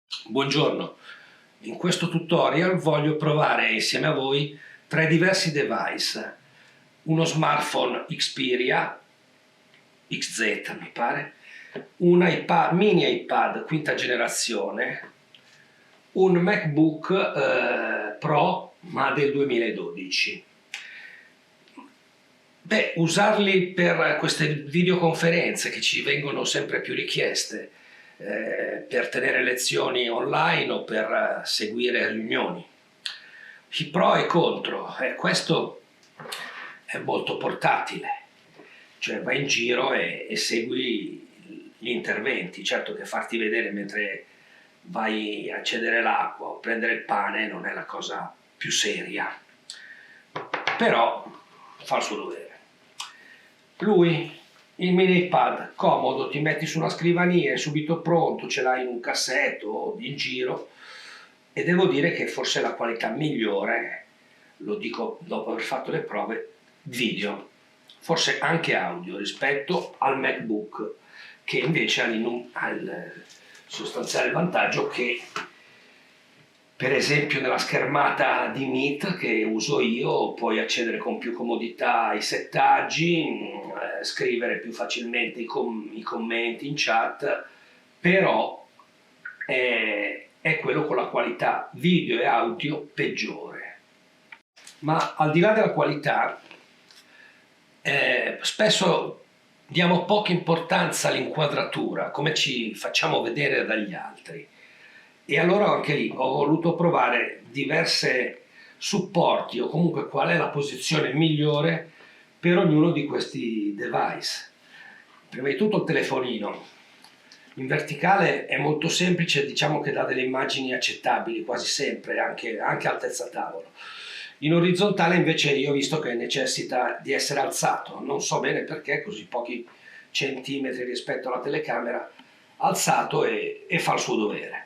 Buongiorno, in questo tutorial voglio provare insieme a voi tre diversi device, uno smartphone Xperia XZ mi pare, un iPad, mini iPad quinta generazione, un MacBook Pro ma del 2012. Usarli per queste videoconferenze che ci vengono sempre più richieste, per tenere lezioni online o per seguire riunioni. I pro e i contro, questo è molto portatile, cioè vai in giro e segui gli interventi. Certo che farti vedere mentre vai a cedere l'acqua o prendere il pane non è la cosa più seria, però fa il suo dovere. Lui, il mini iPad, comodo, ti metti su una scrivania, è subito pronto, ce l'hai in un cassetto o in giro, e devo dire che forse la qualità migliore, lo dico dopo aver fatto le prove, video, forse anche audio rispetto al MacBook, che invece ha il sostanziale vantaggio che, per esempio, nella schermata di Meet che uso io puoi accedere con più comodità ai settaggi, scrivere più facilmente i commenti in chat, però è quello con la qualità video e audio peggiore. Ma al di là della qualità, spesso diamo poca importanza all'inquadratura, come ci facciamo vedere dagli altri. E allora anche lì ho voluto provare diverse supporti o comunque qual è la posizione migliore per ognuno di questi device. Prima di tutto il telefonino. In verticale è molto semplice, diciamo che dà delle immagini accettabili quasi sempre, anche altezza tavolo. In orizzontale invece io ho visto che necessita di essere alzato, non so bene perché, così pochi centimetri rispetto alla telecamera, alzato e fa il suo dovere.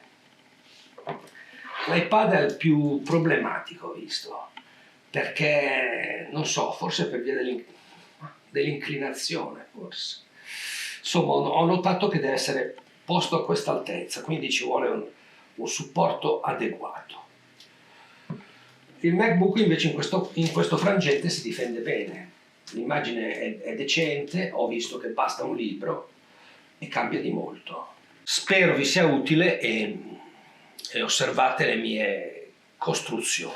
L'iPad è il più problematico, ho visto, perché non so, forse per via dell'inclinazione, forse. Insomma, ho notato che deve essere posto a questa altezza, quindi ci vuole un supporto adeguato. Il MacBook invece in questo frangente si difende bene, l'immagine è decente, ho visto che basta un libro e cambia di molto. Spero vi sia utile e osservate le mie costruzioni.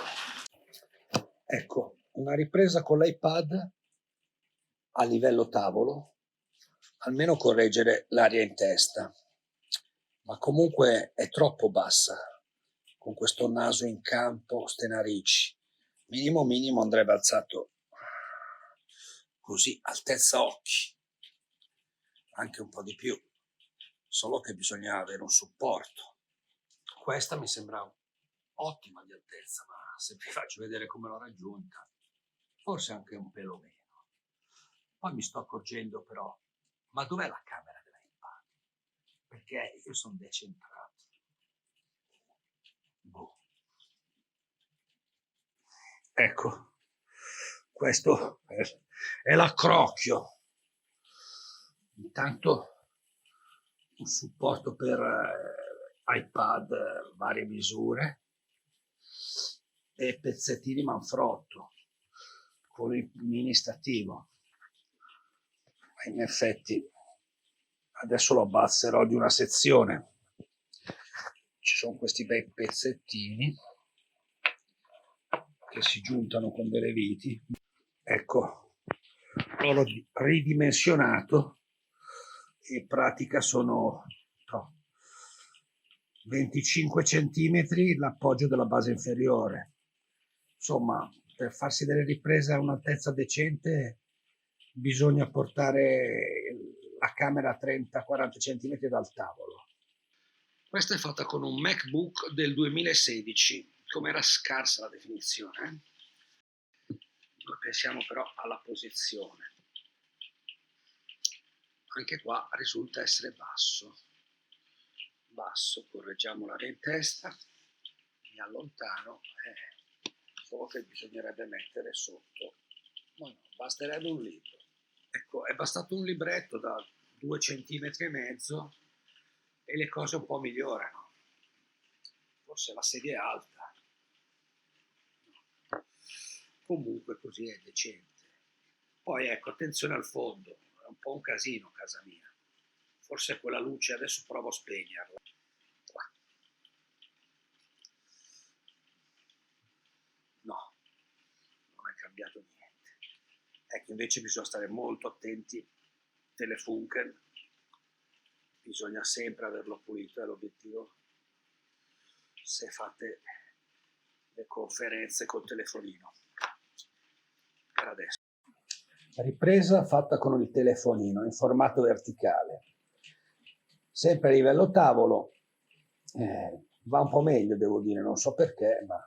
Ecco, una ripresa con l'iPad a livello tavolo, almeno correggere l'aria in testa, ma comunque è troppo bassa, con questo naso in campo, ste narici. Minimo andrebbe alzato così, altezza occhi, anche un po' di più, solo che bisogna avere un supporto. Questa mi sembra ottima di altezza, ma se vi faccio vedere come l'ho raggiunta, forse anche un pelo meno. Poi mi sto accorgendo però, ma dov'è la camera dell'iPad? Perché io sono decentrato. Boh. Ecco, questo è l'accrocchio. Intanto un supporto per iPad varie misure e pezzettini manfrotto con il mini stativo. In effetti adesso lo abbasserò di una sezione. Ci sono questi bei pezzettini che si giuntano con delle viti. Ecco, l'ho ridimensionato. In pratica sono 25 centimetri l'appoggio della base inferiore. Insomma, per farsi delle riprese a un'altezza decente bisogna portare la camera a 30-40 centimetri dal tavolo. Questa è fatta con un MacBook del 2016, come era scarsa la definizione. Noi pensiamo però alla posizione. Anche qua risulta essere basso. Correggiamo l'aria in testa, mi allontano, solo che bisognerebbe mettere sotto. Ma no, basterebbe un libro. Ecco, è bastato un libretto da 2,5 centimetri e le cose un po' migliorano. forse la sedia è alta. Comunque così è decente. Poi ecco, attenzione al fondo, è un po' un casino casa mia. Forse quella luce, adesso provo a spegnerla. Qua. No, non è cambiato niente. Ecco, invece bisogna stare molto attenti. Telefunken, bisogna sempre averlo pulito, è l'obiettivo. Se fate le conferenze col telefonino. Per adesso. Ripresa fatta con il telefonino in formato verticale. Sempre a livello tavolo, va un po' meglio, devo dire, non so perché, ma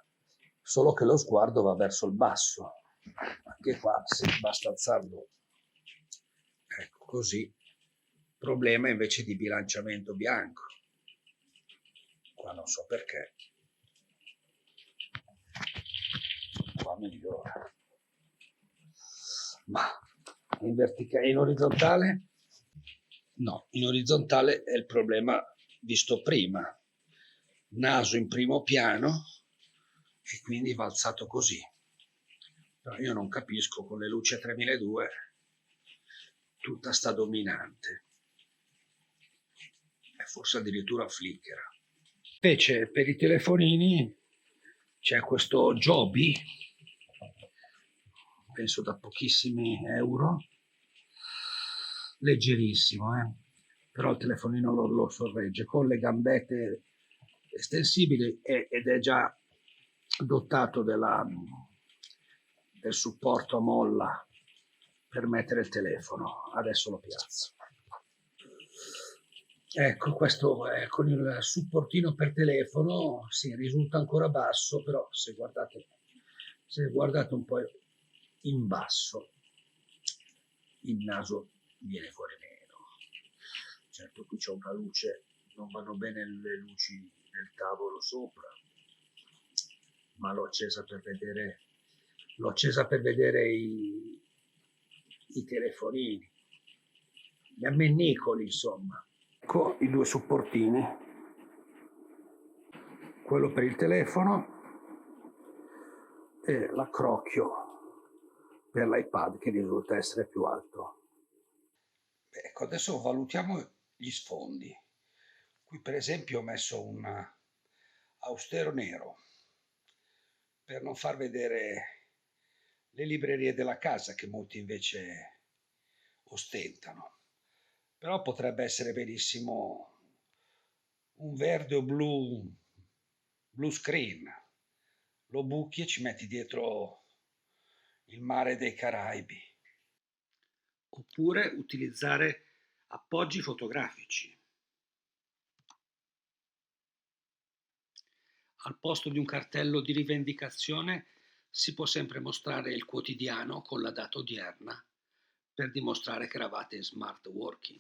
solo che lo sguardo va verso il basso. Anche qua, sì, basta alzarlo. Ecco, così. Problema invece di bilanciamento bianco. Qua non so perché. Qua migliora. Ma in verticale, in orizzontale? No, in orizzontale è il problema visto prima. Naso in primo piano e quindi va alzato così. Però io non capisco, con le luci a 3200 tutta sta dominante. E forse addirittura flickera. Invece per i telefonini c'è questo Joby, penso da pochissimi euro, leggerissimo, però il telefonino lo sorregge, con le gambette estensibili ed è già dotato del supporto a molla per mettere il telefono. Adesso lo piazzo. Ecco, questo è con il supportino per telefono, sì, risulta ancora basso, però se guardate un po' in basso, il naso viene fuori meno. Certo, qui c'è una luce, non vanno bene le luci del tavolo sopra, ma l'ho accesa per vedere i telefonini, gli ammennicoli, insomma. Ecco i due supportini, quello per il telefono e l'accrocchio per l'iPad che risulta essere più alto. Ecco, adesso valutiamo gli sfondi. Qui per esempio ho messo un austero nero per non far vedere le librerie della casa che molti invece ostentano. Però potrebbe essere benissimo un verde o blu screen. Lo buchi e ci metti dietro il mare dei Caraibi. Oppure utilizzare appoggi fotografici. Al posto di un cartello di rivendicazione si può sempre mostrare il quotidiano con la data odierna per dimostrare che eravate in smart working.